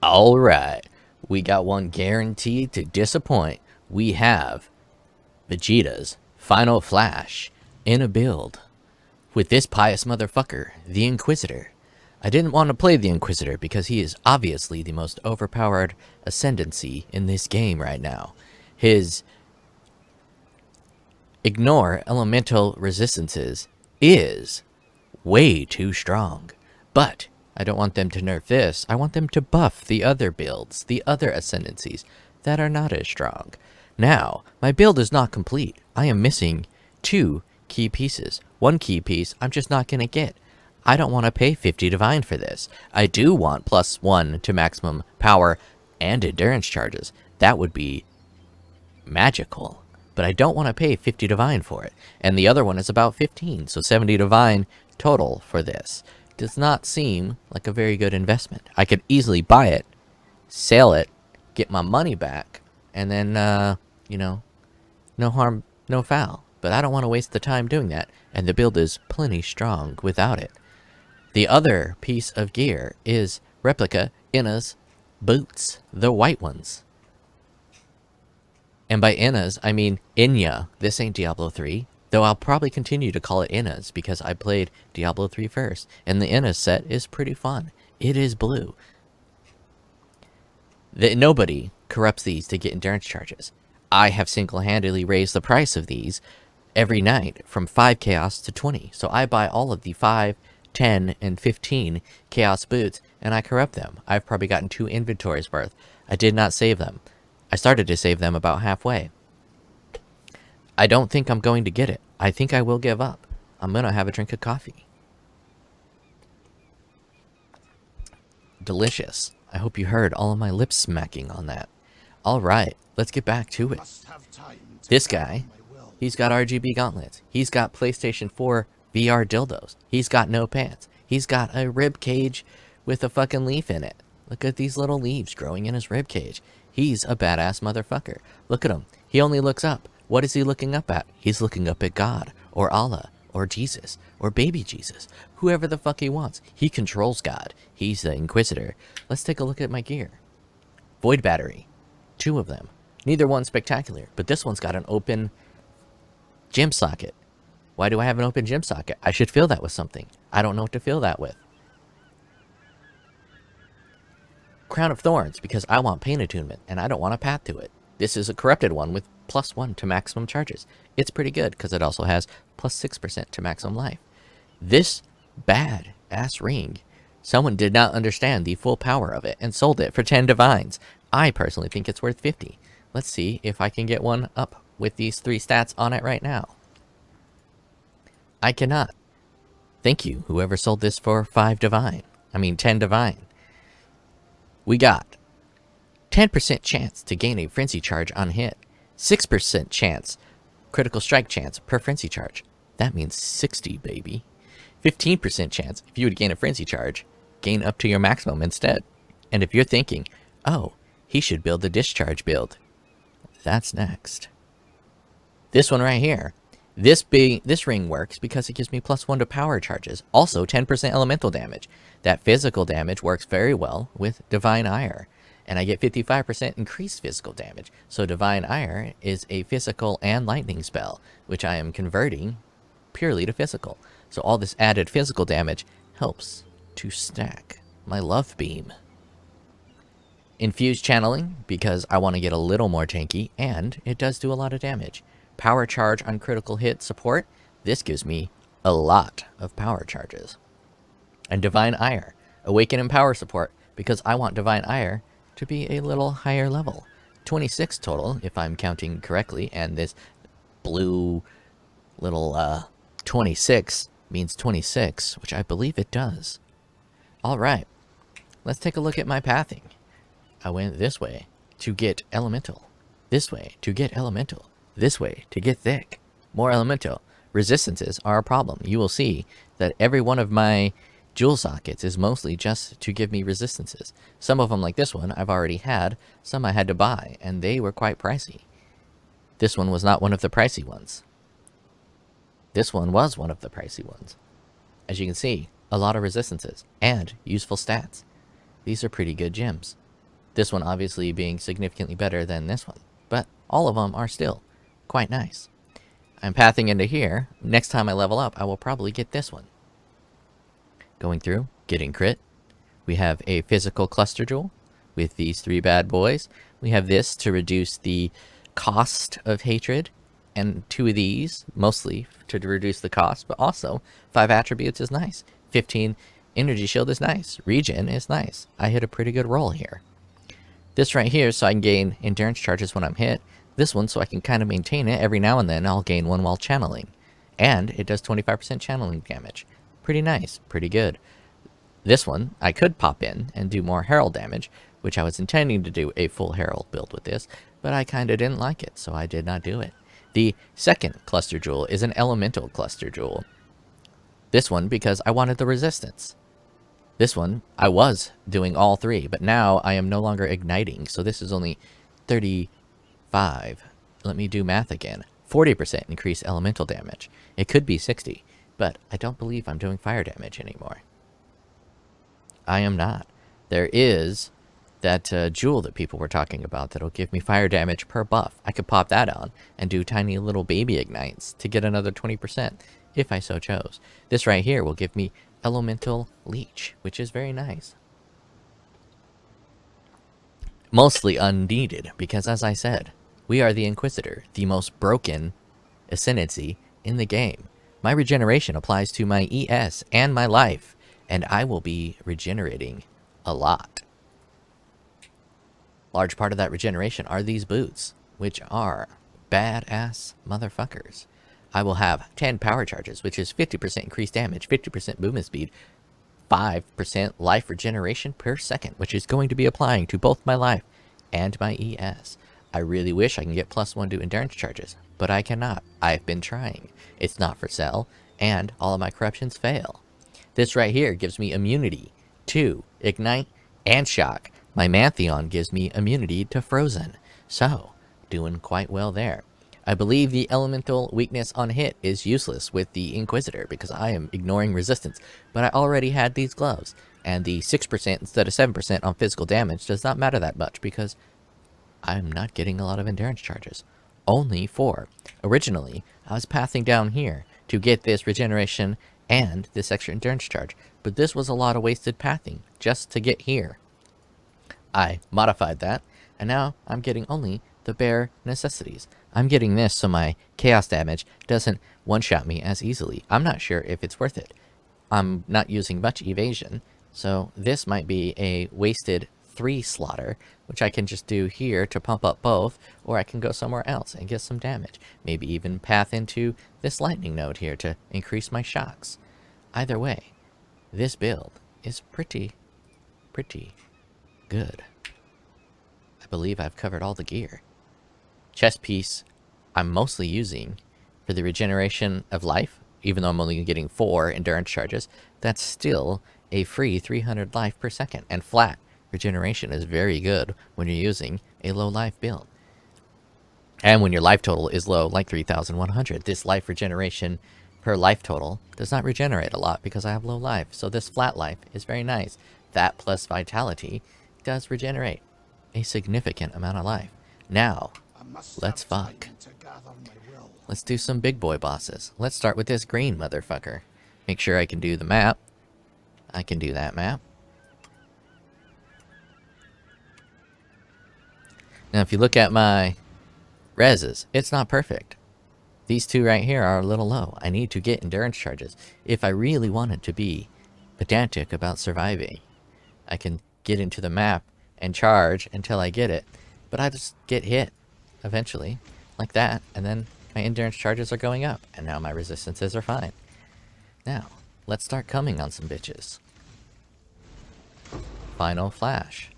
Alright, we got one guaranteed to disappoint. We have Vegeta's Final Flash in a build with this pious motherfucker, the Inquisitor. I didn't want to play the Inquisitor because he is obviously the most overpowered ascendancy in this game right now. His ignore elemental resistances is way too strong, but I don't want them to nerf this. I want them to buff the other builds, the other ascendancies that are not as strong. Now, my build is not complete. I am missing 2 key pieces. 1 key piece I'm just not going to get. I don't want to pay 50 divine for this. I do want +1 to maximum power and endurance charges. That would be magical. But I don't want to pay 50 divine for it. And the other one is about 15, so 70 divine total for this. Does not seem like a very good investment. I could easily buy it, sell it, get my money back, and then, you know, no harm, no foul. But I don't want to waste the time doing that, and the build is plenty strong without it. The other piece of gear is replica Inna's boots, the white ones. And by Inna's, I mean Inya. This ain't Diablo 3. Though I'll probably continue to call it Inna's because I played Diablo 3 first. And the Inna's set is pretty fun. It is blue. Nobody corrupts these to get endurance charges. I have single-handedly raised the price of these every night from 5 chaos to 20. So I buy all of the 5, 10, and 15 chaos boots and I corrupt them. I've probably gotten 2 inventories worth. I did not save them. I started to save them about halfway. I don't think I'm going to get it. I think I will give up. I'm going to have a drink of coffee. Delicious. I hope you heard all of my lips smacking on that. Alright, let's get back to it. This guy, he's got RGB gauntlets. He's got PlayStation 4 VR dildos. He's got no pants. He's got a rib cage with a fucking leaf in it. Look at these little leaves growing in his rib cage. He's a badass motherfucker. Look at him. He only looks up. What is he looking up at? He's looking up at God, or Allah, or Jesus, or baby Jesus. Whoever the fuck he wants. He controls God. He's the Inquisitor. Let's take a look at my gear. Void battery. 2 of them. Neither one spectacular, but this one's got an open gem socket. Why do I have an open gem socket? I should fill that with something. I don't know what to fill that with. Crown of Thorns, because I want pain attunement, and I don't want a path to it. This is a corrupted one with +1 to maximum charges. It's pretty good, because it also has +6% to maximum life. This bad-ass ring, someone did not understand the full power of it, and sold it for 10 divines. I personally think it's worth 50. Let's see if I can get one up with these 3 stats on it right now. I cannot. Thank you, whoever sold this for 10 divine. We got 10% chance to gain a frenzy charge on hit. 6% chance, critical strike chance per frenzy charge. That means 60, baby. 15% chance, if you would gain a frenzy charge, gain up to your maximum instead. And if you're thinking, oh, he should build the discharge build, that's next. This one right here. This ring works because it gives me +1 to power charges. Also 10% elemental damage. That physical damage works very well with Divine Ire. And I get 55% increased physical damage. So Divine Ire is a physical and lightning spell, which I am converting purely to physical. So all this added physical damage helps to stack my love beam. Infused channeling, because I want to get a little more tanky, and it does do a lot of damage. Power charge on critical hit support. This gives me a lot of power charges. And Divine Ire. Awaken and power support, because I want Divine Ire to be a little higher level. 26 total, if I'm counting correctly, and this blue little 26 means 26, which I believe it does. Alright, let's take a look at my pathing. I went this way to get elemental. This way to get elemental. This way to get thick. More elemental. Resistances are a problem. You will see that every one of my jewel sockets is mostly just to give me resistances. Some of them, like this one, I've already had. Some I had to buy, and they were quite pricey. This one was not one of the pricey ones. This one was one of the pricey ones. As you can see, a lot of resistances and useful stats. These are pretty good gems. This one obviously being significantly better than this one, but all of them are still quite nice. I'm pathing into here. Next time I level up, I will probably get this one. Going through, getting crit. We have a physical cluster jewel with these 3 bad boys. We have this to reduce the cost of hatred, and 2 of these, mostly to reduce the cost, but also 5 attributes is nice. 15 energy shield is nice. Regen is nice. I hit a pretty good roll here. This right here so I can gain endurance charges when I'm hit. This one so I can kind of maintain it. Every now and then I'll gain one while channeling. And it does 25% channeling damage. Pretty nice. Pretty good. This one I could pop in and do more herald damage, which I was intending to do a full herald build with this, but I kind of didn't like it, so I did not do it. The second cluster jewel is an elemental cluster jewel. This one because I wanted the resistance. This one, I was doing all 3, but now I am no longer igniting, so this is only 35. Let me do math again. 40% increased elemental damage. It could be 60, but I don't believe I'm doing fire damage anymore. I am not. There is that jewel that people were talking about that'll give me fire damage per buff. I could pop that on and do tiny little baby ignites to get another 20% if I so chose. This right here will give me elemental leech, which is very nice. Mostly unneeded, because as I said, we are the Inquisitor, the most broken ascendancy in the game. My regeneration applies to my ES and my life, and I will be regenerating a lot. Large part of that regeneration are these boots, which are badass motherfuckers. I will have 10 power charges, which is 50% increased damage, 50% movement speed, 5% life regeneration per second, which is going to be applying to both my life and my ES. I really wish I can get +1 to endurance charges, but I cannot. I've been trying. It's not for sale, and all of my corruptions fail. This right here gives me immunity to ignite and shock. My Mantheon gives me immunity to frozen, so doing quite well there. I believe the elemental weakness on hit is useless with the Inquisitor because I am ignoring resistance, but I already had these gloves, and the 6% instead of 7% on physical damage does not matter that much because I'm not getting a lot of endurance charges. Only 4. Originally, I was pathing down here to get this regeneration and this extra endurance charge, but this was a lot of wasted pathing just to get here. I modified that, and now I'm getting only the bare necessities. I'm getting this so my chaos damage doesn't one-shot me as easily. I'm not sure if it's worth it. I'm not using much evasion, so this might be a wasted 3 slaughter, which I can just do here to pump up both, or I can go somewhere else and get some damage. Maybe even path into this lightning node here to increase my shocks. Either way, this build is pretty good. I believe I've covered all the gear. Chest piece I'm mostly using for the regeneration of life, even though I'm only getting 4 endurance charges. That's still a free 300 life per second, and flat regeneration is very good when you're using a low life build. And when your life total is low, like 3,100, this life regeneration per life total does not regenerate a lot because I have low life. So this flat life is very nice. That plus vitality does regenerate a significant amount of life. Now, let's fuck. Let's do some big boy bosses. Let's start with this green motherfucker. Make sure I can do the map. I can do that map. Now, if you look at my reses, it's not perfect. These 2 right here are a little low. I need to get endurance charges. If I really wanted to be pedantic about surviving, I can get into the map and charge until I get it. But I just get hit eventually, like that, and then my endurance charges are going up, and now my resistances are fine. Now, let's start coming on some bitches. Final flash.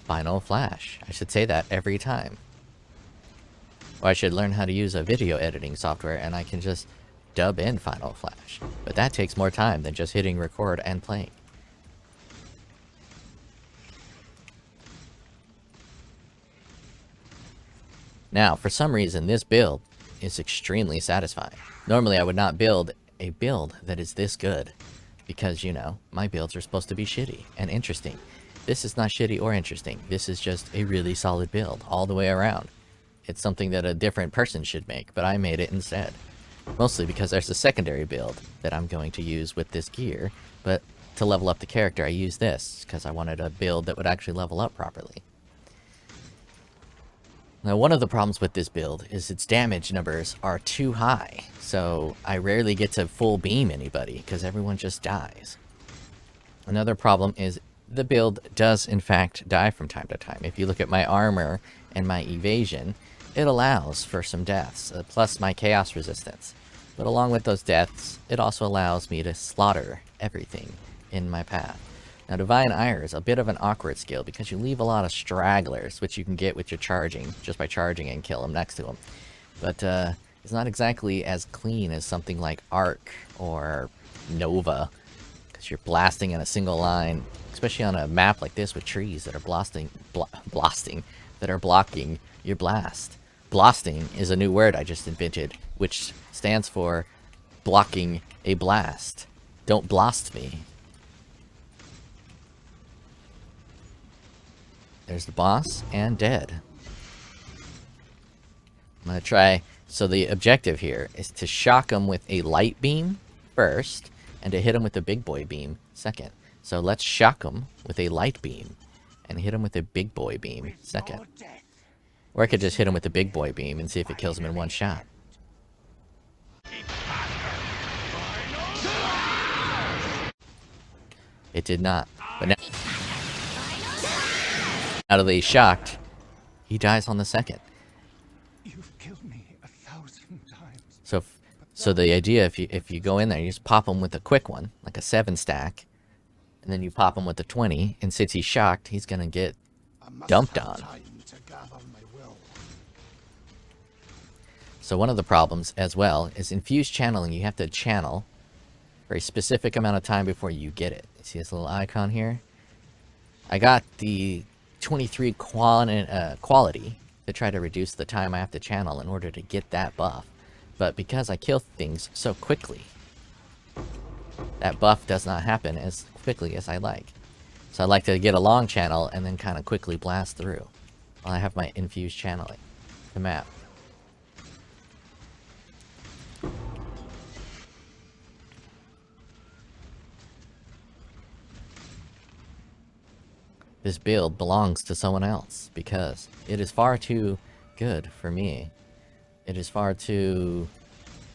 Final flash. I should say that every time. Or I should learn how to use a video editing software and I can just dub in Final Flash. But that takes more time than just hitting record and playing. Now, for some reason, this build is extremely satisfying. Normally, I would not build a build that is this good. Because, you know, my builds are supposed to be shitty and interesting. This is not shitty or interesting. This is just a really solid build all the way around. It's something that a different person should make, but I made it instead. Mostly because there's a secondary build that I'm going to use with this gear, but to level up the character I use this, because I wanted a build that would actually level up properly. Now, one of the problems with this build is its damage numbers are too high, so I rarely get to full beam anybody, because everyone just dies. Another problem is the build does in fact die from time to time. If you look at my armor and my evasion, it allows for some deaths, plus my chaos resistance. But along with those deaths, it also allows me to slaughter everything in my path. Now, Divine Ire is a bit of an awkward skill because you leave a lot of stragglers, which you can get with your charging, just by charging and kill them next to them. But it's not exactly as clean as something like Arc or Nova, because you're blasting in a single line, especially on a map like this with trees that are that are blocking your blast. Blasting is a new word I just invented, which stands for blocking a blast. Don't blast me. There's the boss, and dead. I'm gonna try, so the objective here is to shock him with a light beam first, and to hit him with a big boy beam second. So let's shock him with a light beam, and hit him with a big boy beam second. Or I could just hit him with the big boy beam and see if it kills him in one shot. It did not. But now that he's shocked, he dies on the second. You've killed me 1,000 times. So the idea, if you go in there, you just pop him with a quick one, like a 7 stack, and then you pop him with a 20, and since he's shocked, he's gonna get dumped on. So one of the problems as well is infused channeling. You have to channel for a specific amount of time before you get it. You see this little icon here? I got the 23 quality to try to reduce the time I have to channel in order to get that buff. But because I kill things so quickly, that buff does not happen as quickly as I like. So I like to get a long channel and then kind of quickly blast through while I have my infused channeling to map. This build belongs to someone else because it is far too good for me. It is far too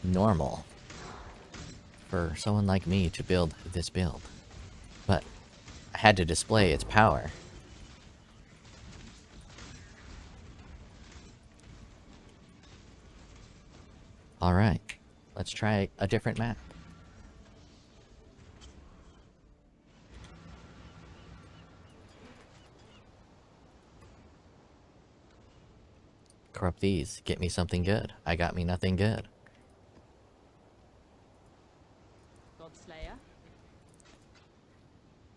normal for someone like me to build this build. But I had to display its power. Alright, let's try a different map. Corrupt these. Get me something good. I got me nothing good.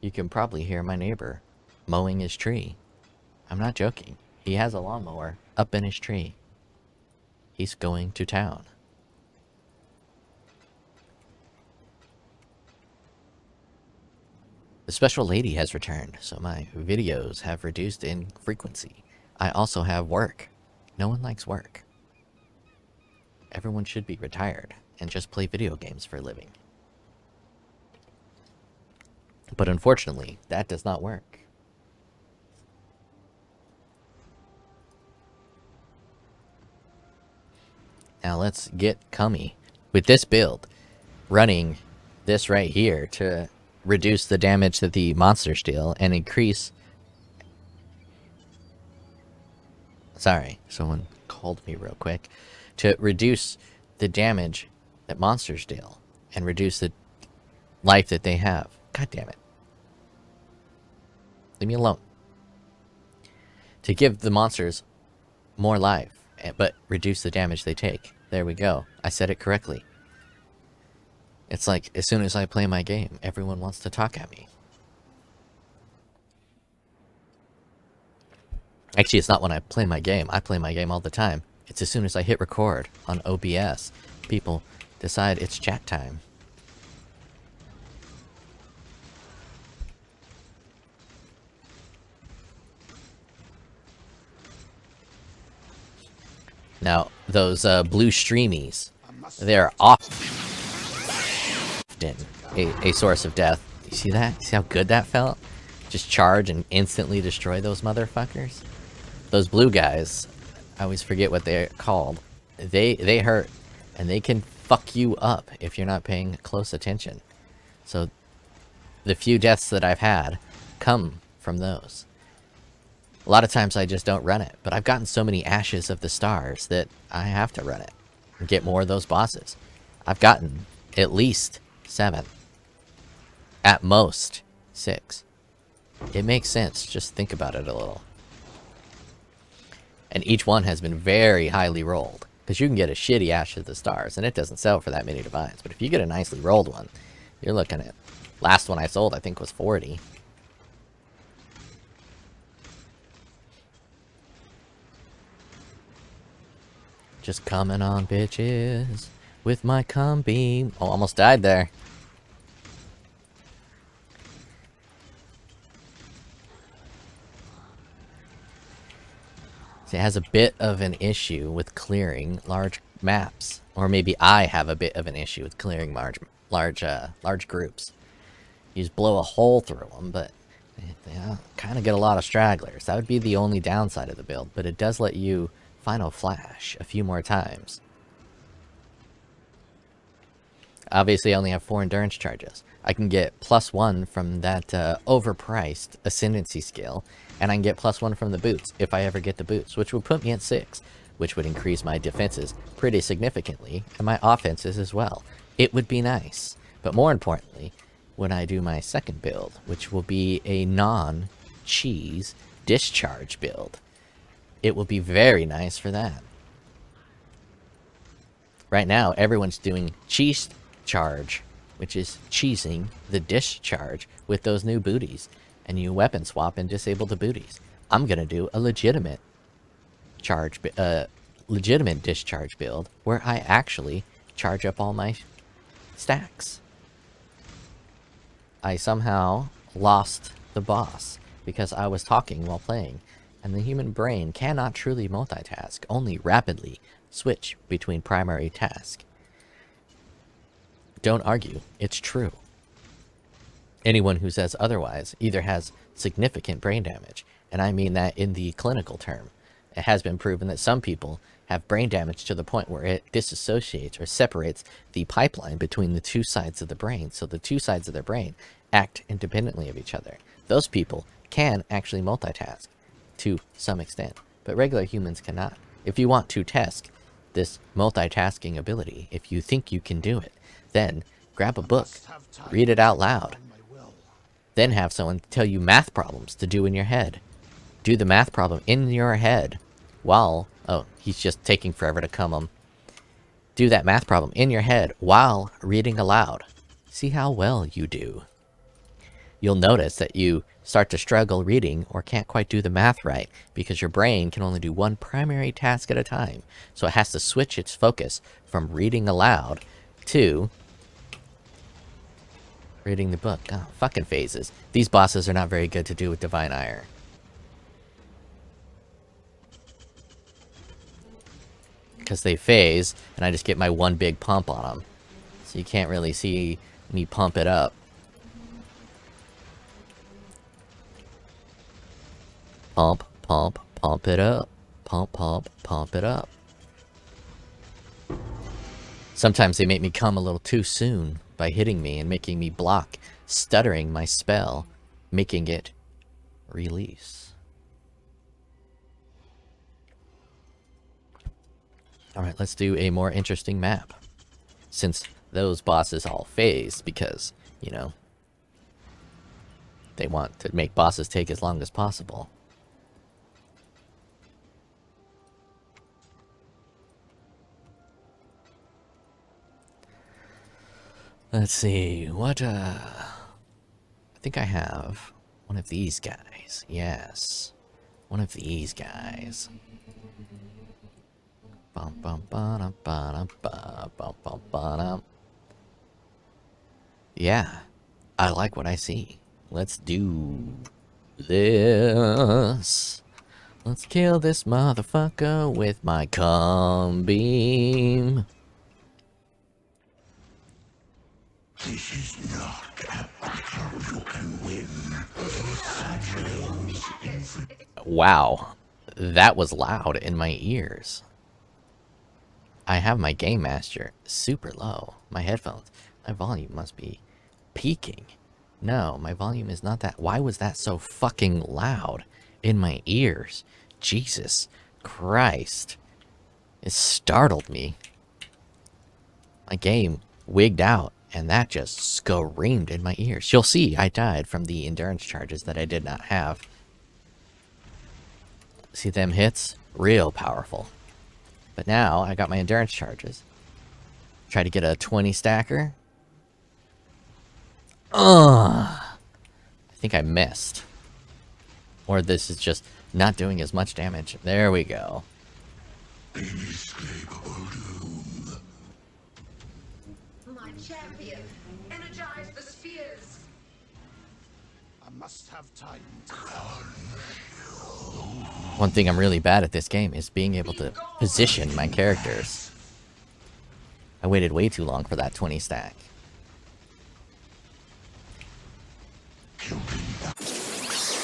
You can probably hear my neighbor mowing his tree. I'm not joking. He has a lawnmower up in his tree. He's going to town. The special lady has returned, so my videos have reduced in frequency. I also have work. No one likes work. Everyone should be retired and just play video games for a living. But unfortunately, that does not work. Now let's get cummy. With this build, running this right here to reduce the damage that the monsters deal and increase... Sorry, someone called me real quick. To reduce the damage that monsters deal and reduce the life that they have. God damn it. Leave me alone. To give the monsters more life, but reduce the damage they take. There we go. I said it correctly. It's like, as soon as I play my game, everyone wants to talk at me. Actually, it's not when I play my game. I play my game all the time. It's as soon as I hit record on OBS, people decide it's chat time. Now, those blue streamies, they're often a source of death. You see that? See how good that felt? Just charge and instantly destroy those motherfuckers. Those blue guys, I always forget what they're called. They hurt, and they can fuck you up if you're not paying close attention. So, the few deaths that I've had come from those. A lot of times I just don't run it, but I've gotten so many ashes of the stars that I have to run it and get more of those bosses. I've gotten at least 7. At most 6. It makes sense. Just think about it a little. And each one has been very highly rolled. Because you can get a shitty Ash of the Stars, and it doesn't sell for that many divines. But if you get a nicely rolled one, you're looking at... Last one I sold, I think, was 40. Just coming on, bitches. With my cum beam. Oh, almost died there. It has a bit of an issue with clearing large maps, or maybe I have a bit of an issue with clearing large groups. You just blow a hole through them, but they kind of get a lot of stragglers. That would be the only downside of the build, but it does let you final flash a few more times. Obviously, I only have 4 endurance charges. I can get +1 from that overpriced ascendancy skill, and I can get +1 from the boots, if I ever get the boots, which would put me at 6, which would increase my defenses pretty significantly, and my offenses as well. It would be nice. But more importantly, when I do my second build, which will be a non-cheese discharge build, it will be very nice for that. Right now, everyone's doing cheese charge, which is cheesing the discharge with those new booties, and you weapon swap and disable the booties. I'm gonna do a legitimate discharge build where I actually charge up all my stacks. I somehow lost the boss because I was talking while playing, and the human brain cannot truly multitask, only rapidly switch between primary tasks. Don't argue, it's true. Anyone who says otherwise either has significant brain damage, and I mean that in the clinical term. It has been proven that some people have brain damage to the point where it disassociates or separates the pipeline between the two sides of the brain, so the two sides of their brain act independently of each other. Those people can actually multitask to some extent, but regular humans cannot. If you want to test this multitasking ability, if you think you can do it, then grab a book, read it out loud, then have someone tell you math problems to do in your head. Do the math problem in your head while... Oh, he's just taking forever to come him. Do that math problem in your head while reading aloud. See how well you do. You'll notice that you start to struggle reading or can't quite do the math right because your brain can only do one primary task at a time. So it has to switch its focus from reading aloud to reading the book. Oh, fucking phases. These bosses are not very good to do with Divine Ire. Because they phase, and I just get my one big pump on them. So you can't really see me pump it up. Pump, pump, pump it up. Pump, pump, pump it up. Sometimes they make me come a little too soon by hitting me and making me block, stuttering my spell, making it release. Alright, let's do a more interesting map. Since those bosses all phase because, you know, they want to make bosses take as long as possible. Let's see, what, I think I have one of these guys. Yes. One of these guys. Bum, bum, ba, ba, ba, bum, bum, ba, yeah, I like what I see. Let's do this. Let's kill this motherfucker with my cum beam. This is not a battle you can win. Wow, that was loud in my ears. I have my Game Master super low. My headphones, my volume must be peaking. No, my volume is not that. Why was that so fucking loud in my ears? Jesus Christ. It startled me. My game wigged out, and that just screamed in my ears. You'll see I died from the endurance charges that I did not have. See them hits? Real powerful. But now I got my endurance charges. Try to get a 20 stacker. Ugh. I think I missed. Or this is just not doing as much damage. There we go. My champion, energize the spheres. I must have time. One thing I'm really bad at this game is being able to position my characters. I waited way too long for that 20 stack.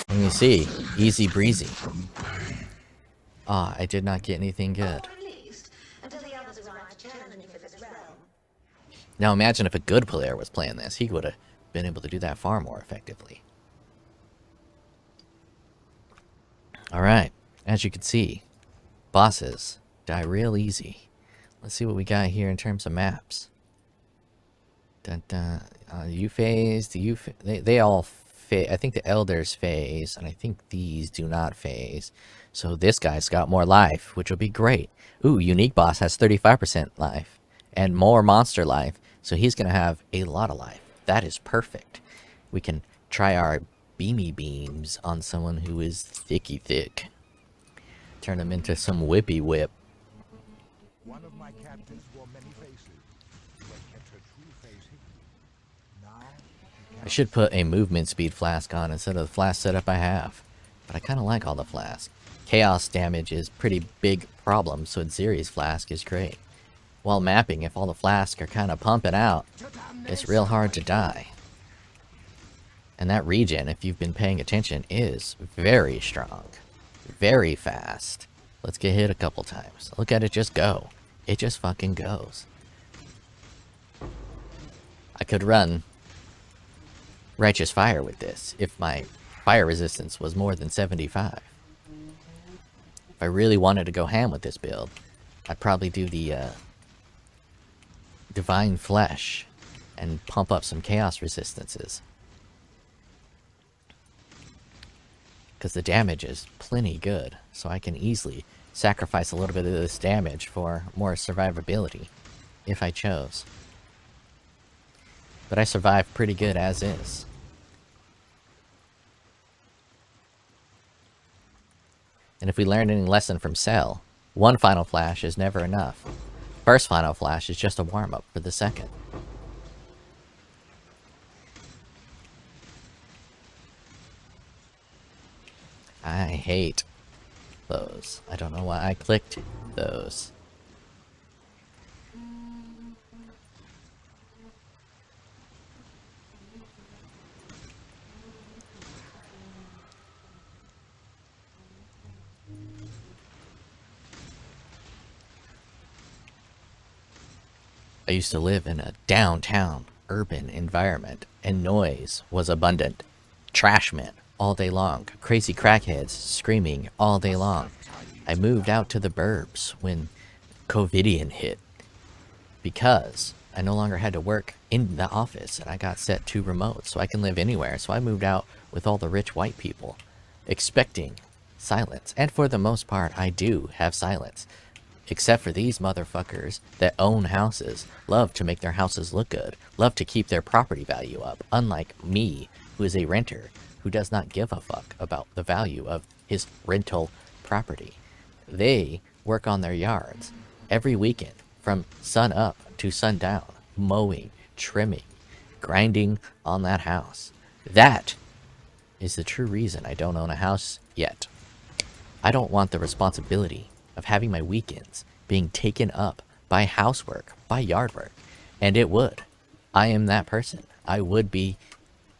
And you see, easy breezy. Ah, I did not get anything good. Now imagine if a good player was playing this, he would have been able to do that far more effectively. Alright, as you can see, bosses die real easy. Let's see what we got here in terms of maps. Dun, dun. U phase, they all phase. I think the elders phase, and I think these do not phase. So this guy's got more life, which will be great. Ooh, unique boss has 35% life and more monster life, so he's gonna have a lot of life. That is perfect. We can try our beamy beams on someone who is thicky thick. Turn them into some whippy whip. One of my captives wore many faces, but kept her true face hidden. Now, I should put a movement speed flask on instead of the flask setup I have. But I kind of like all the flasks. Chaos damage is pretty big problem, so Ziri's flask is great. While mapping, if all the flasks are kind of pumping out, it's real hard to die. And that regen, if you've been paying attention, is very strong. Very fast. Let's get hit a couple times. Look at it just go. It just fucking goes. I could run Righteous Fire with this if my fire resistance was more than 75. If I really wanted to go ham with this build, I'd probably do the Divine Flesh and pump up some chaos resistances. Because the damage is plenty good, so I can easily sacrifice a little bit of this damage for more survivability, if I chose. But I survived pretty good as is. And if we learned any lesson from Cell, one Final Flash is never enough. First Final Flash is just a warm-up for the second. I hate those. I don't know why I clicked those. I used to live in a downtown urban environment, and noise was abundant. Trash men all day long, crazy crackheads screaming all day long. I moved out to the burbs when COVIDian hit because I no longer had to work in the office and I got set to remote, so I can live anywhere. So I moved out with all the rich white people, expecting silence. And for the most part, I do have silence. Except for these motherfuckers that own houses, love to make their houses look good, love to keep their property value up, unlike me, who is a renter, who does not give a fuck about the value of his rental property. They work on their yards every weekend from sun up to sundown, mowing, trimming, grinding on that house. That is the true reason I don't own a house yet. I don't want the responsibility of having my weekends being taken up by housework, by yard work. And it would. I am that person. I would be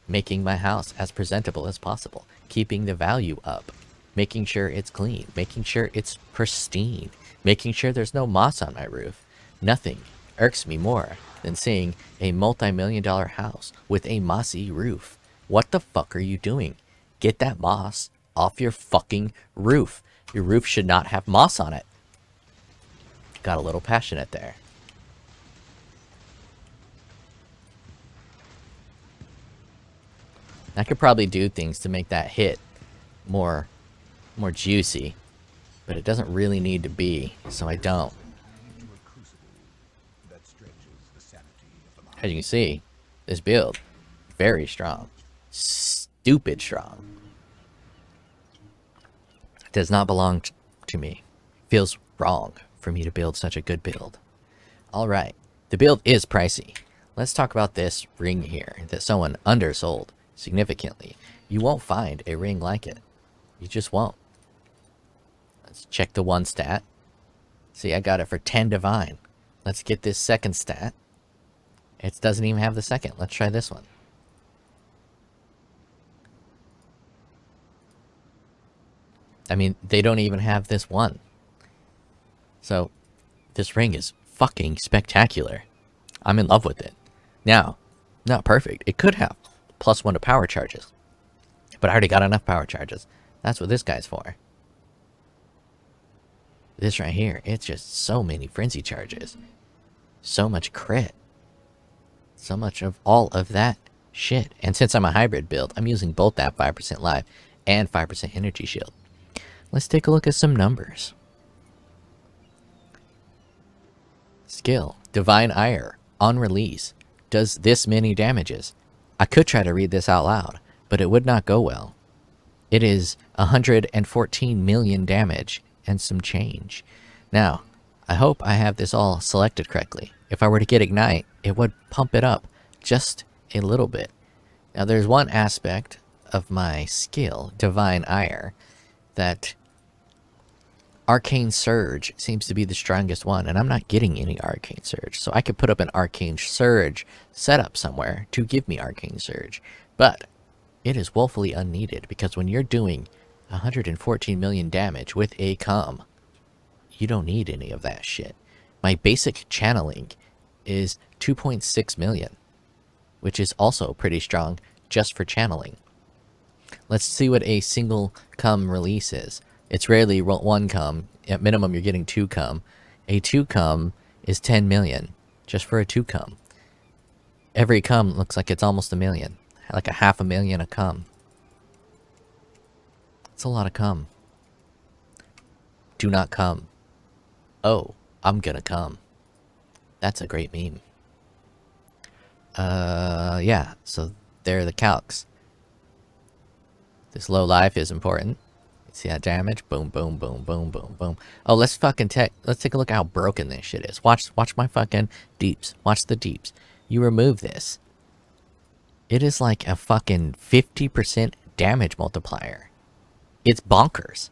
making my house as presentable as possible, keeping the value up, making sure it's clean, making sure it's pristine, making sure there's no moss on my roof. Nothing irks me more than seeing a multi-million-dollar house with a mossy roof. What the fuck are you doing? Get that moss off your fucking roof. Your roof should not have moss on it. Got a little passionate there. I could probably do things to make that hit more juicy, but it doesn't really need to be, so I don't. Into a crucible that stretches the sanity of the mind. As you can see, this build, very strong. Stupid strong. Does not belong to me. Feels wrong for me to build such a good build. Alright, the build is pricey. Let's talk about this ring here that someone undersold significantly. You won't find a ring like it. You just won't. Let's check the one stat. See, I got it for 10 divine. Let's get this second stat. It doesn't even have the second. Let's try this one. I mean, they don't even have this one. So, this ring is fucking spectacular. I'm in love with it. Now, not perfect. It could have +1 to power charges. But I already got enough power charges. That's what this guy's for. This right here, it's just so many frenzy charges. So much crit. So much of all of that shit. And since I'm a hybrid build, I'm using both that 5% life and 5% energy shield. Let's take a look at some numbers. Skill, Divine Ire, on release, does this many damages. I could try to read this out loud, but it would not go well. It is 114 million damage and some change. Now, I hope I have this all selected correctly. If I were to get Ignite, it would pump it up just a little bit. Now, there's one aspect of my skill, Divine Ire, that Arcane Surge seems to be the strongest one, and I'm not getting any Arcane Surge. So I could put up an Arcane Surge setup somewhere to give me Arcane Surge. But it is woefully unneeded, because when you're doing 114 million damage with a comm, you don't need any of that shit. My basic channeling is 2.6 million, which is also pretty strong just for channeling. Let's see what a single cum release is. It's rarely one cum. At minimum, you're getting 2 cum. A 2 cum is 10 million, just for a 2 cum. Every cum looks like it's almost 1 million. Like a 500,000 a cum. It's a lot of cum. Do not come. Oh, I'm gonna come. That's a great meme. Yeah, so there are the calcs. This low life is important. See that damage? Boom, boom, boom, boom, boom, boom. Oh, let's take a look at how broken this shit is. Watch my fucking deeps. Watch the deeps. You remove this. It is like a fucking 50% damage multiplier. It's bonkers.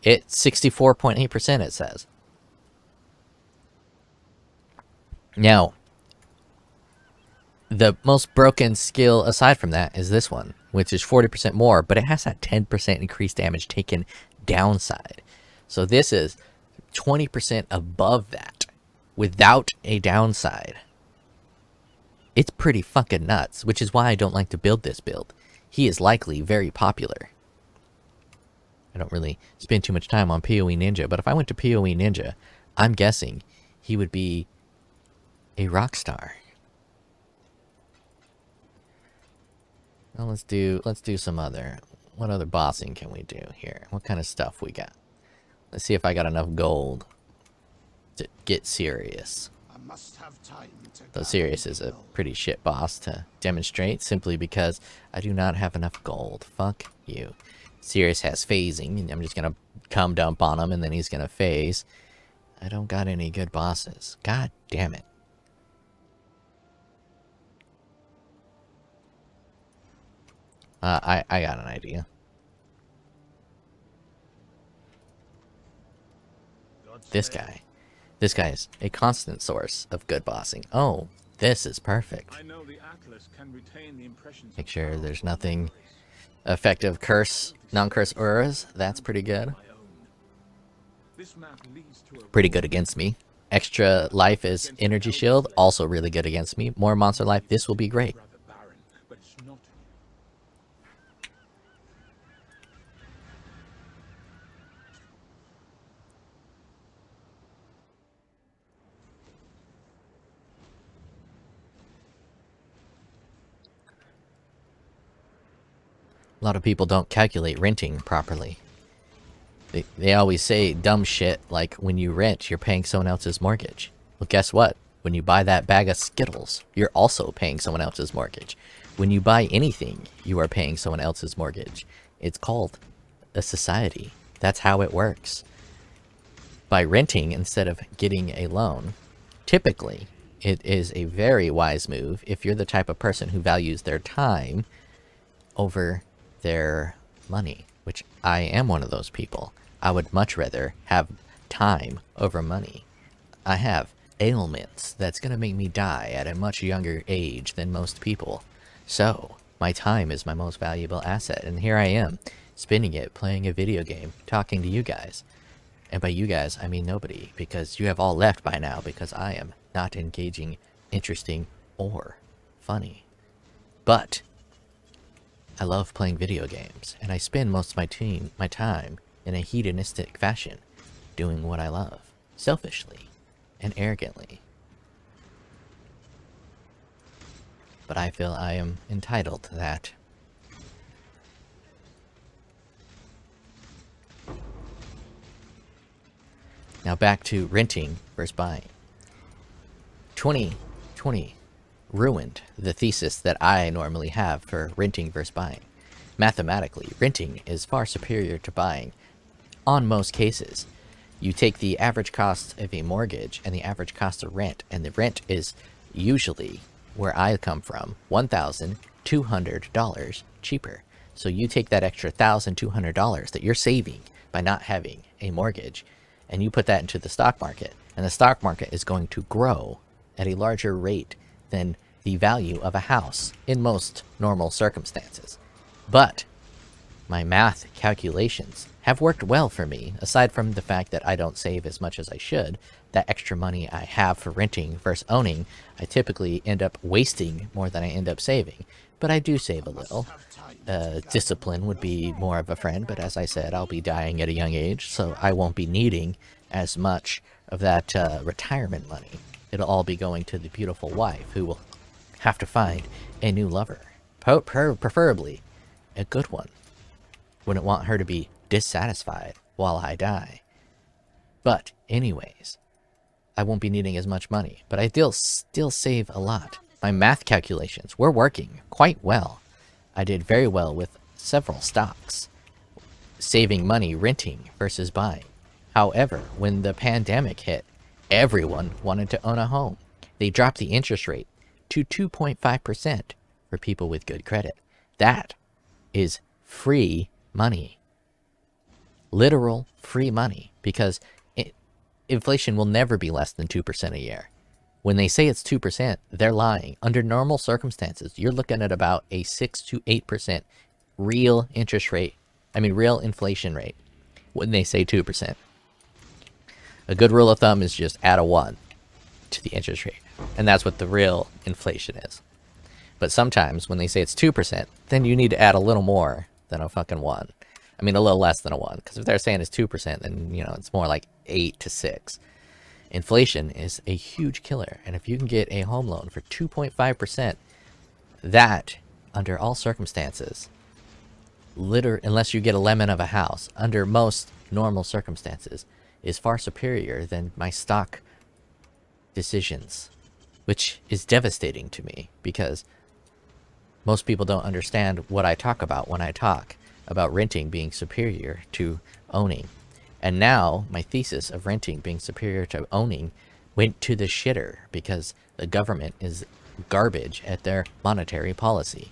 It's 64.8%, it says. Now, the most broken skill aside from that is this one, which is 40% more, but it has that 10% increased damage taken downside. So this is 20% above that without a downside. It's pretty fucking nuts, which is why I don't like to build this build. He is likely very popular. I don't really spend too much time on POE Ninja, but if I went to POE Ninja, I'm guessing he would be a rock star. Well, let's do some other. What other bossing can we do here? What kind of stuff we got? Let's see if I got enough gold to get Serious. I must have time to Though Serious is a pretty shit boss to demonstrate, simply because I do not have enough gold. Fuck you. Serious has phasing, and I'm just gonna come dump on him, and then he's gonna phase. I don't got any good bosses. God damn it. I got an idea. This guy. This guy is a constant source of good bossing. Oh, this is perfect. Make sure there's nothing effective curse, non-curse auras. That's pretty good. Pretty good against me. Extra life is energy shield, also really good against me. More monster life, this will be great. A lot of people don't calculate renting properly. They always say dumb shit like when you rent, you're paying someone else's mortgage. Well, guess what? When you buy that bag of Skittles, you're also paying someone else's mortgage. When you buy anything, you are paying someone else's mortgage. It's called a society. That's how it works. By renting instead of getting a loan, typically, it is a very wise move if you're the type of person who values their time over their money, which I am one of those people. I would much rather have time over money. I have ailments that's going to make me die at a much younger age than most people. So, my time is my most valuable asset, and here I am, spending it playing a video game, talking to you guys. And by you guys, I mean nobody, because you have all left by now, because I am not engaging, interesting, or funny. But I love playing video games, and I spend most of my time in a hedonistic fashion, doing what I love, selfishly and arrogantly. But I feel I am entitled to that. Now back to renting versus buying. 2020 ruined the thesis that I normally have for renting versus buying. Mathematically, renting is far superior to buying on most cases. You take the average cost of a mortgage and the average cost of rent, and the rent is usually, where I come from, $1,200 cheaper. So you take that extra $1,200 that you're saving by not having a mortgage, and you put that into the stock market, and the stock market is going to grow at a larger rate than the value of a house in most normal circumstances. But my math calculations have worked well for me, aside from the fact that I don't save as much as I should. That extra money I have for renting versus owning, I typically end up wasting more than I end up saving. But I do save a little. Discipline would be more of a friend, but as I said, I'll be dying at a young age, so I won't be needing as much of that retirement money. It'll all be going to the beautiful wife, who will have to find a new lover. Preferably a good one. Wouldn't want her to be dissatisfied while I die. But anyways, I won't be needing as much money, but I still save a lot. My math calculations were working quite well. I did very well with several stocks, saving money renting versus buying. However, when the pandemic hit, everyone wanted to own a home. They dropped the interest rate to 2.5% for people with good credit. That is free money. Literal free money, because inflation will never be less than 2% a year. When they say it's 2%, they're lying. Under normal circumstances, you're looking at about a 6 to 8% real interest rate. Real inflation rate when they say 2%. A good rule of thumb is just add a 1 to the interest rate. And that's what the real inflation is. But sometimes when they say it's 2%, then you need to add a little more than a fucking 1. A little less than a 1. Because if they're saying it's 2%, then, it's more like 8 to 6. Inflation is a huge killer. And if you can get a home loan for 2.5%, that, under all circumstances, unless you get a lemon of a house, under most normal circumstances, is far superior than my stock decisions, which is devastating to me, because most people don't understand what I talk about when I talk about renting being superior to owning. And now my thesis of renting being superior to owning went to the shitter because the government is garbage at their monetary policy.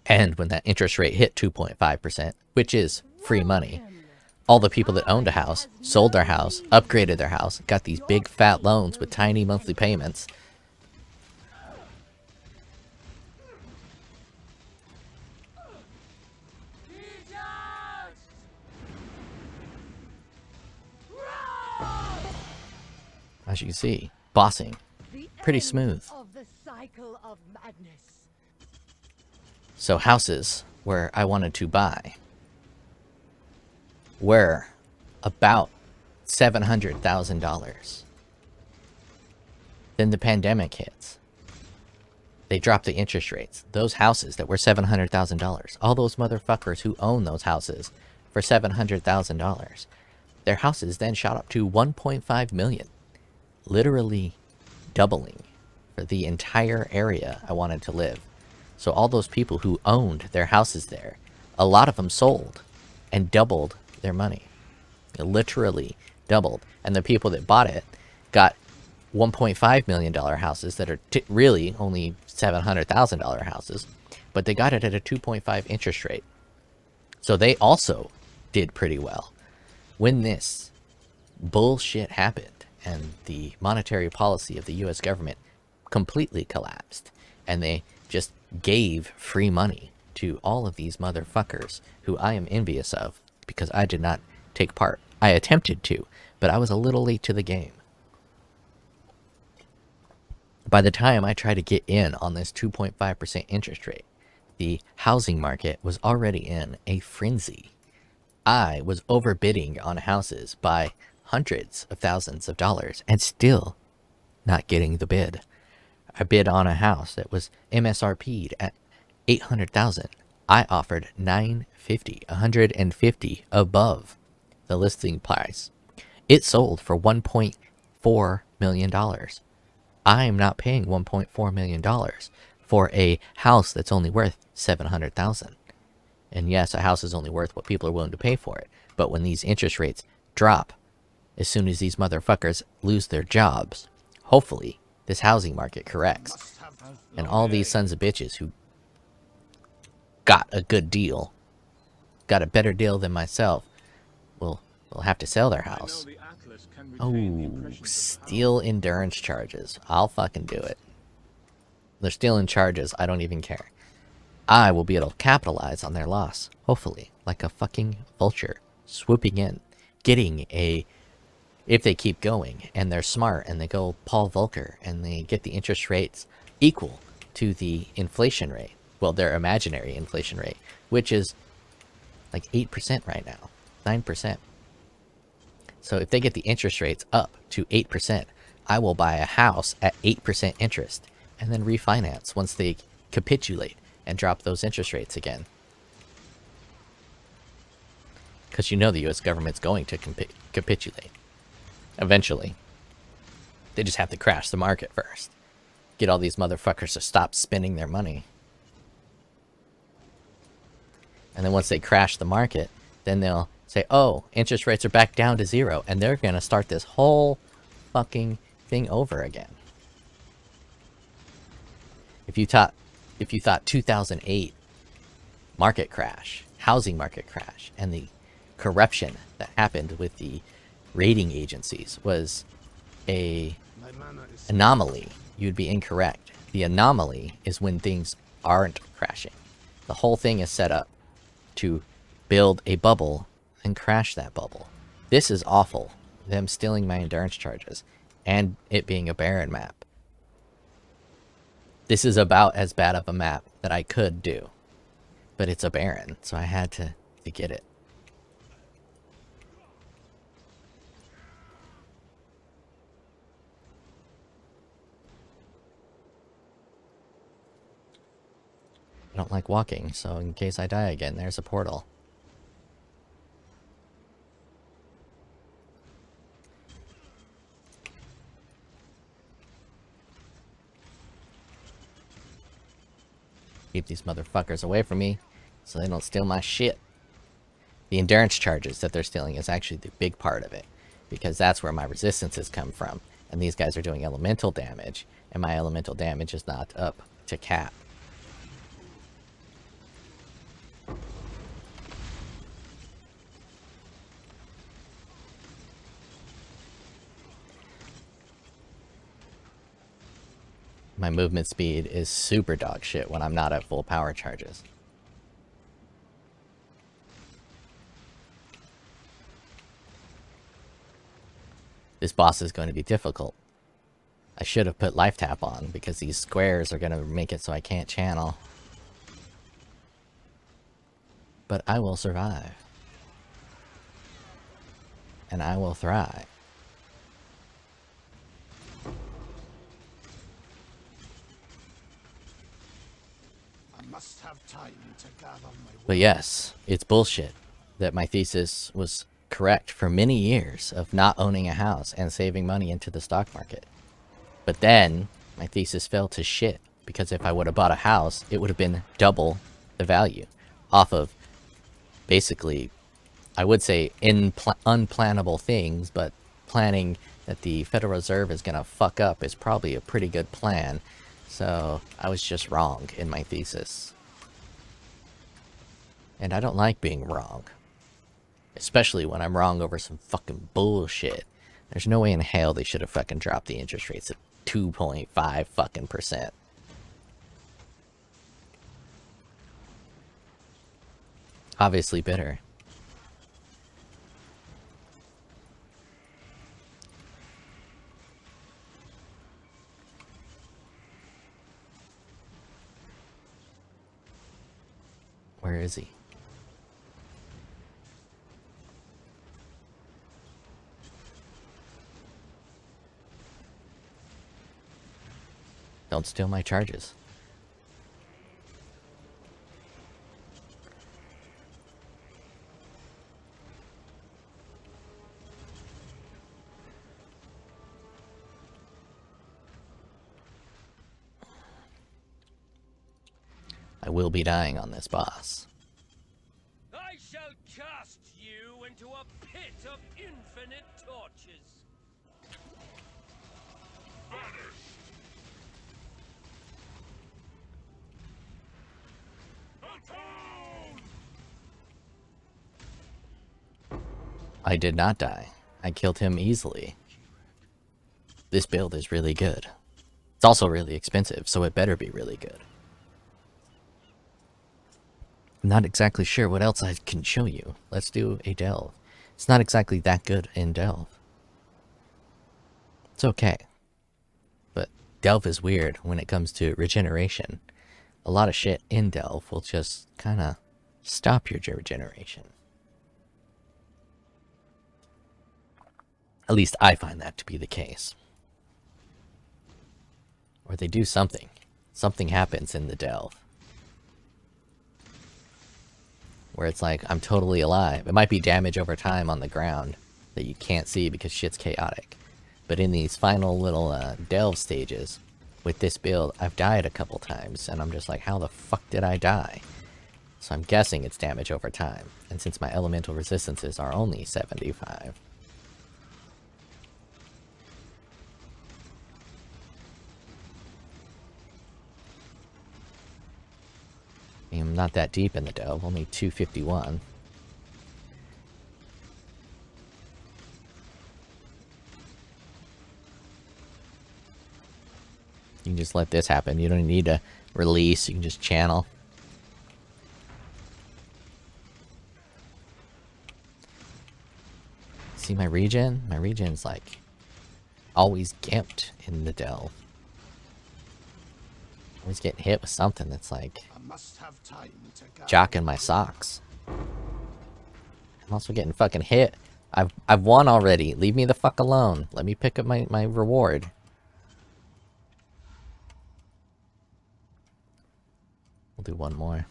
And when that interest rate hit 2.5%, which is free money, all the people that owned a house, sold their house, upgraded their house, got these big fat loans with tiny monthly payments. As you can see, bossing, pretty smooth. So houses where I wanted to buy were about $700,000. Then the pandemic hits. They drop the interest rates. Those houses that were $700,000, all those motherfuckers who own those houses for $700,000, their houses then shot up to $1.5 million. Literally doubling for the entire area I wanted to live. So all those people who owned their houses there, a lot of them sold and doubled their money. It literally doubled. And the people that bought it got $1.5 million houses that are really only $700,000 houses, but they got it at a 2.5 interest rate. So they also did pretty well. When this bullshit happened, and the monetary policy of the US government completely collapsed, and they just gave free money to all of these motherfuckers who I am envious of because I did not take part. I attempted to, but I was a little late to the game. By the time I tried to get in on this 2.5% interest rate, the housing market was already in a frenzy. I was overbidding on houses by hundreds of thousands of dollars and still not getting the bid. I bid on a house that was MSRP'd at $800,000. I offered $950, $150 above the listing price. It sold for $1.4 million. I'm not paying $1.4 million for a house that's only worth $700,000. And yes, a house is only worth what people are willing to pay for it. But when these interest rates drop, as soon as these motherfuckers lose their jobs, hopefully this housing market corrects. And all these sons of bitches who got a good deal, got a better deal than myself, will have to sell their house. Oh, steal endurance charges. I'll fucking do it. They're stealing charges. I don't even care. I will be able to capitalize on their loss, hopefully, like a fucking vulture, swooping in, getting a... If they keep going, and they're smart, and they go Paul Volcker, and they get the interest rates equal to the inflation rate, well, their imaginary inflation rate, which is like 8% right now, 9%. So if they get the interest rates up to 8%, I will buy a house at 8% interest, and then refinance once they capitulate and drop those interest rates again. Because you know the US government's going to capitulate. Eventually. They just have to crash the market first. Get all these motherfuckers to stop spending their money. And then once they crash the market, then they'll say, oh, interest rates are back down to 0. And they're going to start this whole fucking thing over again. If you thought 2008 market crash, housing market crash, and the corruption that happened with the rating agencies was a anomaly, you'd be incorrect. The anomaly is when things aren't crashing. The whole thing is set up to build a bubble and crash that bubble. This is awful. Them stealing my endurance charges and it being a barren map. This is about as bad of a map that I could do, but it's a barren, so I had to get it. I don't like walking, so in case I die again, there's a portal. Keep these motherfuckers away from me so they don't steal my shit. The endurance charges that they're stealing is actually the big part of it, because that's where my resistances come from. And these guys are doing elemental damage, and my elemental damage is not up to cap. My movement speed is super dog shit when I'm not at full power charges. This boss is going to be difficult. I should have put life tap on because these squares are going to make it so I can't channel. But I will survive. And I will thrive. I must have time to gather my But yes, it's bullshit that my thesis was correct for many years of not owning a house and saving money into the stock market. But then my thesis fell to shit because if I would have bought a house, it would have been double the value off of basically, I would say unplannable things, but planning that the Federal Reserve is going to fuck up is probably a pretty good plan. So I was just wrong in my thesis. And I don't like being wrong. Especially when I'm wrong over some fucking bullshit. There's no way in hell they should have fucking dropped the interest rates at 2.5 fucking %. Obviously bitter. Where is he? Don't steal my charges. I will be dying on this boss. I shall cast you into a pit of infinite torches. I did not die. I killed him easily. This build is really good. It's also really expensive, so it better be really good. I'm not exactly sure what else I can show you. Let's do a delve. It's not exactly that good in delve. It's okay. But delve is weird when it comes to regeneration. A lot of shit in delve will just kind of stop your regeneration. At least I find that to be the case. Or they do something. Something happens in the delve. Where it's like, I'm totally alive. It might be damage over time on the ground that you can't see because shit's chaotic. But in these final little delve stages, with this build, I've died a couple times. And I'm just like, how the fuck did I die? So I'm guessing it's damage over time. And since my elemental resistances are only 75... I'm not that deep in the delve, only 251. You can just let this happen. You don't need to release, you can just channel. See my regen? My regen's like always gimped in the delve. Always getting hit with something that's like jocking my socks. I'm also getting fucking hit. I've won already. Leave me the fuck alone. Let me pick up my reward. We'll do one more.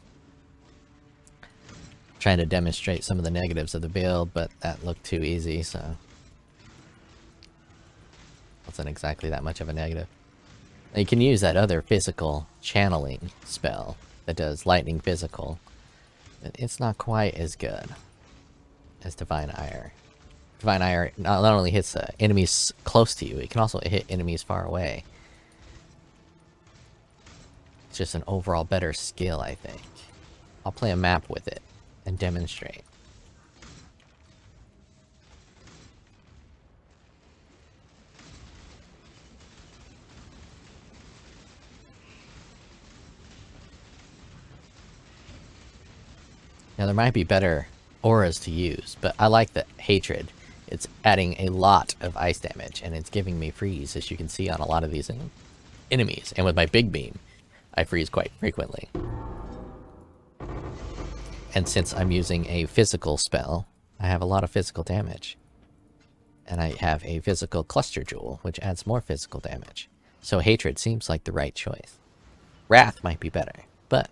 Trying to demonstrate some of the negatives of the build, but that looked too easy, so wasn't exactly that much of a negative. You can use that other physical channeling spell that does lightning physical, but it's not quite as good as Divine Ire. Divine Ire not only hits enemies close to you, it can also hit enemies far away. It's just an overall better skill, I think. I'll play a map with it and demonstrate. Now there might be better auras to use, but I like the Hatred. It's adding a lot of ice damage, and it's giving me freeze, as you can see on a lot of these enemies. And with my big beam, I freeze quite frequently. And since I'm using a physical spell, I have a lot of physical damage. And I have a physical cluster jewel, which adds more physical damage. So Hatred seems like the right choice. Wrath might be better, but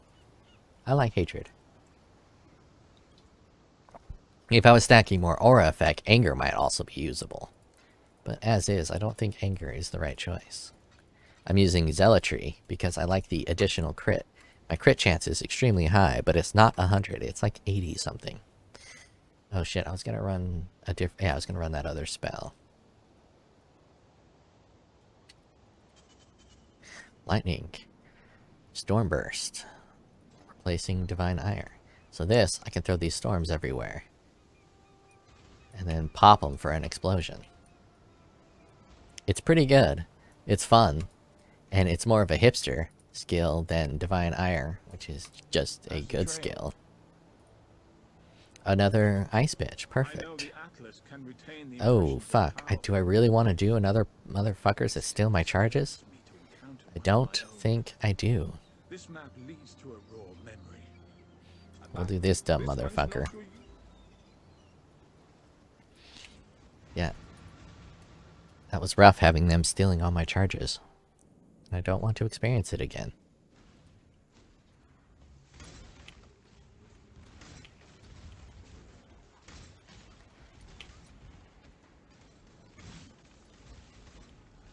I like Hatred. If I was stacking more aura effect, Anger might also be usable. But as is, I don't think Anger is the right choice. I'm using Zealotry because I like the additional crit. My crit chance is extremely high, but it's not 100, it's like 80 something. Oh shit, I was gonna run a I was gonna run that other spell. Lightning. Stormburst. Replacing Divine Ire. So this, I can throw these storms everywhere. And then pop them for an explosion. It's pretty good. It's fun. And it's more of a hipster skill than Divine Ire, which is just a good skill. Another Ice Bitch. Perfect. Oh, fuck. Do I really want to do another motherfuckers that steal my charges? I don't think I do. We'll do this dumb motherfucker. Yeah. That was rough having them stealing all my charges. I don't want to experience it again.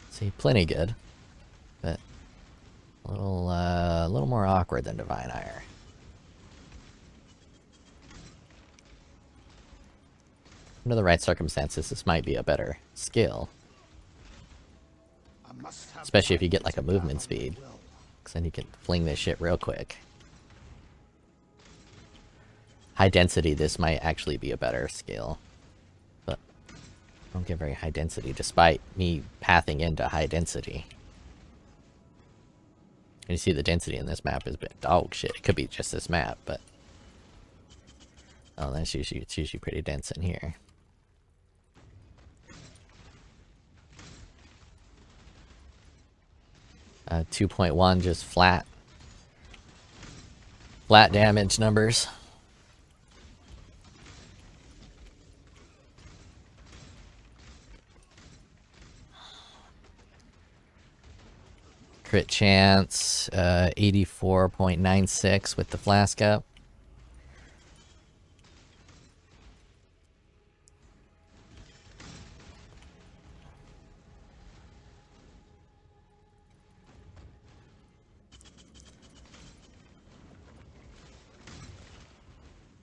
See, plenty good, but a little more awkward than Divine Ire. Under the right circumstances, this might be a better skill. Especially if you get like a movement speed. Because then you can fling this shit real quick. High density, this might actually be a better skill. But I don't get very high density despite me pathing into high density. And you see the density in this map is a bit dog shit. It could be just this map, but... Oh, it's usually pretty dense in here. 2.1 just flat damage numbers. Crit chance 84.96 with the flask up.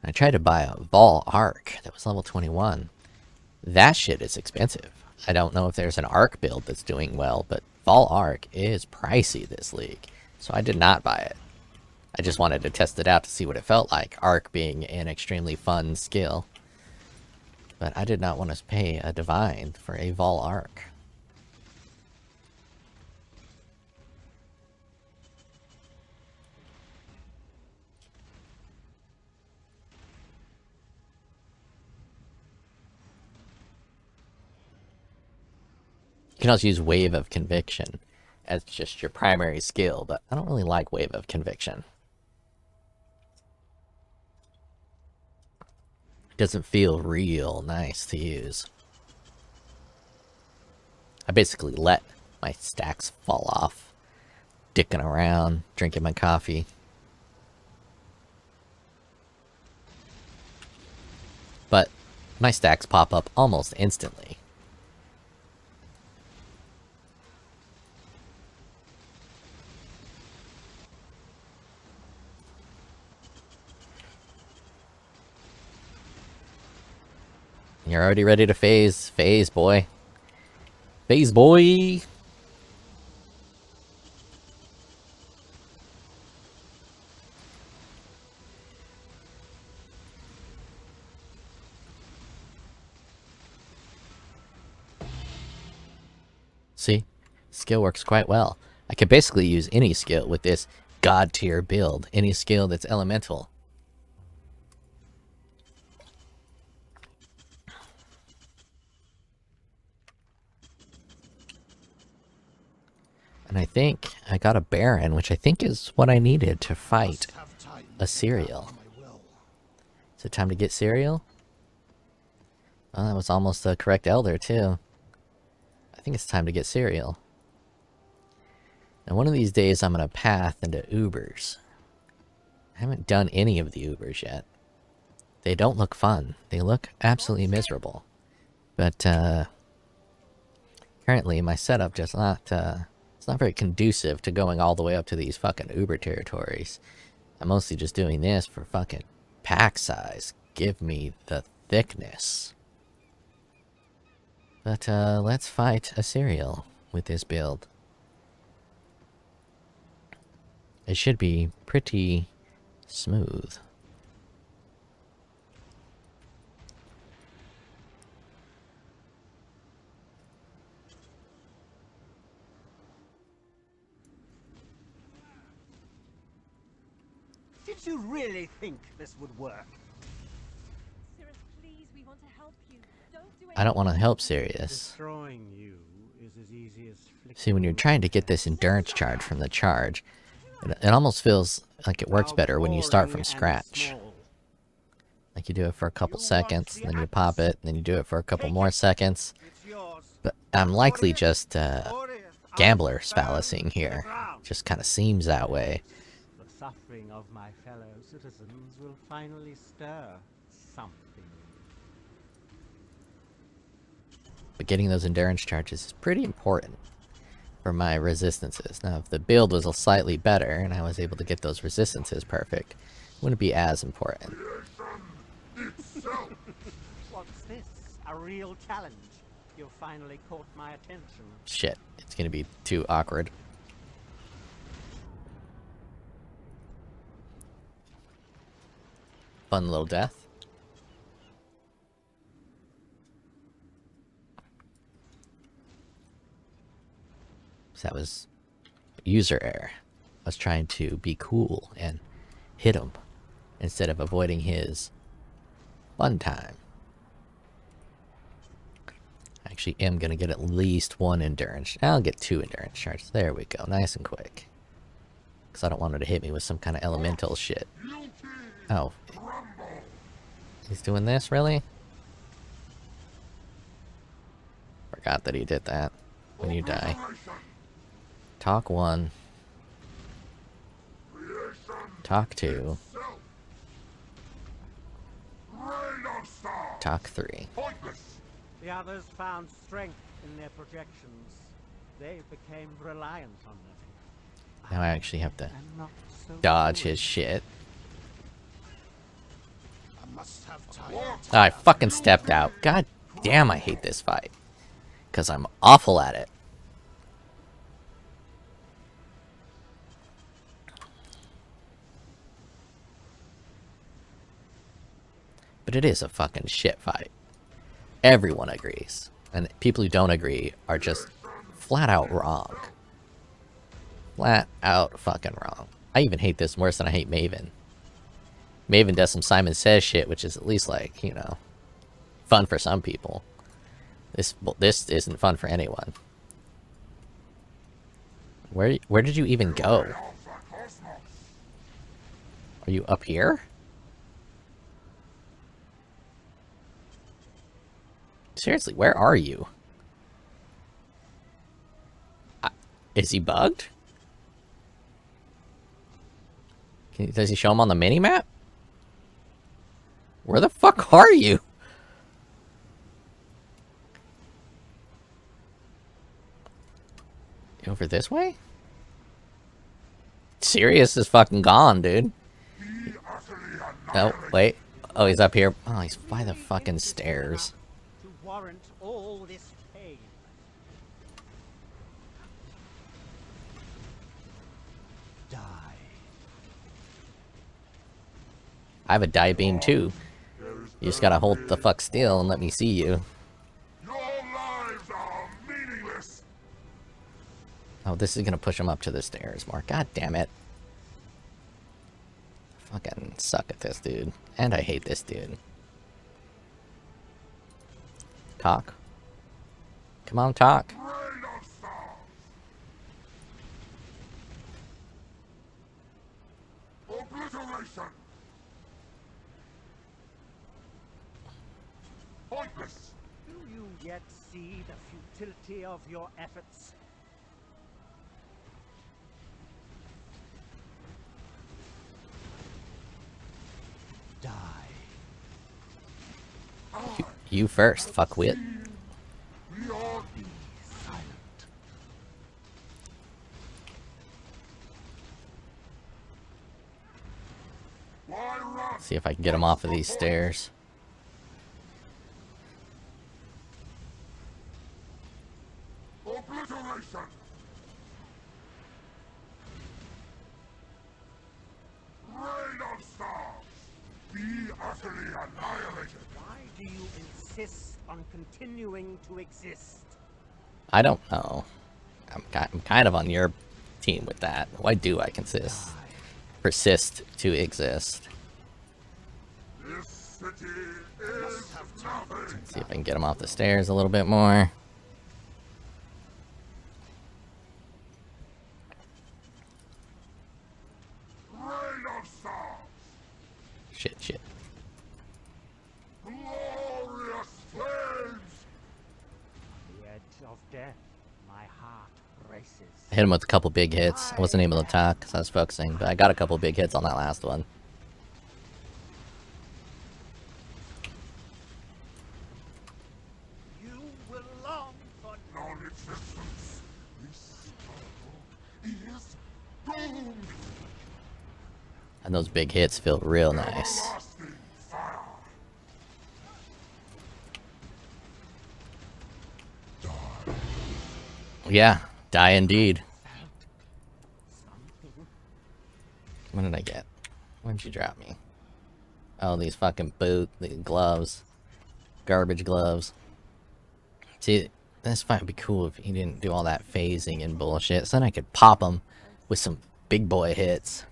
I tried to buy a Vol Arc that was level 21. That shit is expensive. I don't know if there's an Arc build that's doing well, but Vol Arc is pricey this league. So I did not buy it. I just wanted to test it out to see what it felt like, Arc being an extremely fun skill. But I did not want to pay a Divine for a Vol Arc. You can also use Wave of Conviction as just your primary skill, but I don't really like Wave of Conviction. It doesn't feel real nice to use. I basically let my stacks fall off, dicking around, drinking my coffee. But my stacks pop up almost instantly. You're already ready to phase. Phase, boy. Phase, boy! See? Skill works quite well. I could basically use any skill with this god tier build. Any skill that's elemental. And I think I got a Baron, which I think is what I needed to fight a Serial. Is it time to get Serial? Oh, that was almost the correct Elder, too. I think it's time to get Serial. Now, one of these days, I'm going to path into Ubers. I haven't done any of the Ubers yet. They don't look fun. They look absolutely miserable. But, currently, my setup just not, it's not very conducive to going all the way up to these fucking Uber territories. I'm mostly just doing this for fucking pack size. Give me the thickness. But, let's fight a Serial with this build. It should be pretty smooth. Did you really think this would work? Sirius, please, we want to help you. Don't do I don't want to help Sirius. Destroying you is as easy as See, when you're trying to get this endurance charge from the charge, it almost feels like it works better when you start from scratch. Like you do it for a couple seconds, then you pop it, and then you do it for a couple more seconds. But I'm likely just gambler fallacying here. Just kind of seems that way. The suffering of my fellow citizens will finally stir something. But getting those endurance charges is pretty important for my resistances. Now, if the build was slightly better and I was able to get those resistances perfect, it wouldn't be as important. What's this? A real challenge? You've finally caught my attention. Shit, it's gonna be too awkward. Fun little death. So that was user error. I was trying to be cool and hit him instead of avoiding his fun time. I actually am going to get at least one endurance. I'll get 2 endurance charges. There we go. Nice and quick. Because I don't want her to hit me with some kind of elemental shit. Oh. He's doing this, really? Forgot that he did that. When you die. Talk 1. Talk 2. Talk 3. The others found strength in their projections. They became reliant on them. Now I actually have to And not so dodge good. his shit. I must have time. Oh, I fucking stepped out. God damn, I hate this fight. Because I'm awful at it. But it is a fucking shit fight. Everyone agrees. And people who don't agree are just flat out wrong. Flat out fucking wrong. I even hate this worse than I hate Maven. Maven does some Simon Says shit, which is at least like, you know, fun for some people. This isn't fun for anyone. Where did you even go? Are you up here? Seriously, where are you? Is he bugged? Does he show him on the mini-map? Where the fuck are you? Over this way? Sirius is fucking gone, dude. Oh, wait. Oh, he's up here. Oh, he's by the fucking stairs. To warrant all this pain. Die. I have a die beam too. You just gotta hold the fuck still and let me see you. Your lives are meaningless. Oh, this is gonna push him up to the stairs more. God damn it. Fucking suck at this dude. And I hate this dude. Talk. Come on, talk. pointless. Do you yet see the futility of your efforts? Die. You first, fuckwit. Beyond why run? See if I can get him off of these stairs. Obliteration. Rain of stars. Be utterly annihilated. Why do you insist on continuing to exist? I don't know. I'm kind of on your team with that. Why do I persist to exist? This city is nothing. See if I can get him off the stairs a little bit more. Rain of stars. Shit. Glorious flames. The edge of death, my heart races. I hit him with a couple big hits. I wasn't able to talk because I was focusing, but I got a couple big hits on that last one. You will long for Non-existence. This battle is doomed. And those big hits feel real nice. Everlasting fire. Yeah, die indeed. What did I get? What did you drop me? Oh, these fucking the gloves. Garbage gloves. See, this might be cool if he didn't do all that phasing and bullshit. So then I could pop him with some big boy hits.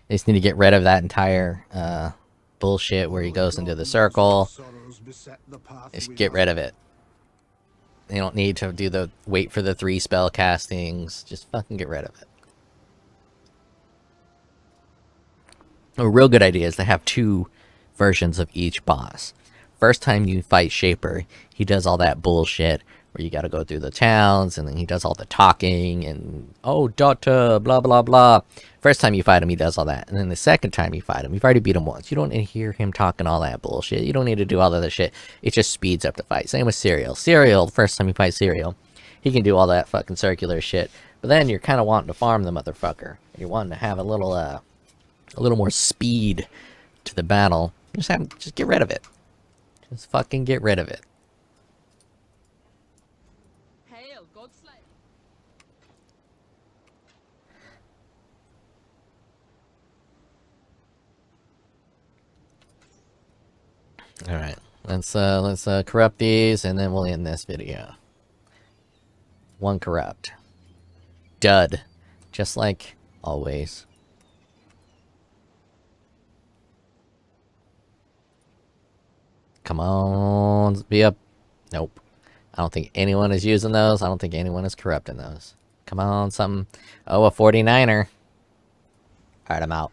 They just need to get rid of that entire bullshit where he goes into the circle. Just get rid of it. They don't need to do the wait for the 3 spell castings. Just fucking get rid of it. A real good idea is to have 2 versions of each boss. First time you fight Shaper, he does all that bullshit where you gotta go through the towns, and then he does all the talking, and, oh, daughter, blah, blah, blah. First time you fight him, he does all that. And then the second time you fight him, you've already beat him once. You don't need to hear him talking all that bullshit. You don't need to do all that other shit. It just speeds up the fight. Same with Serial. Serial, the first time you fight Serial, he can do all that fucking circular shit. But then you're kind of wanting to farm the motherfucker. You're wanting to have a little more speed to the battle. Just get rid of it. Just fucking get rid of it. Hail, Godslayer. Alright, let's corrupt these, and then we'll end this video. 1 corrupt. Dud. Just like always. Come on, be up. Nope. I don't think anyone is using those. I don't think anyone is corrupting those. Come on, something. Oh, a 49er. Alright, I'm out.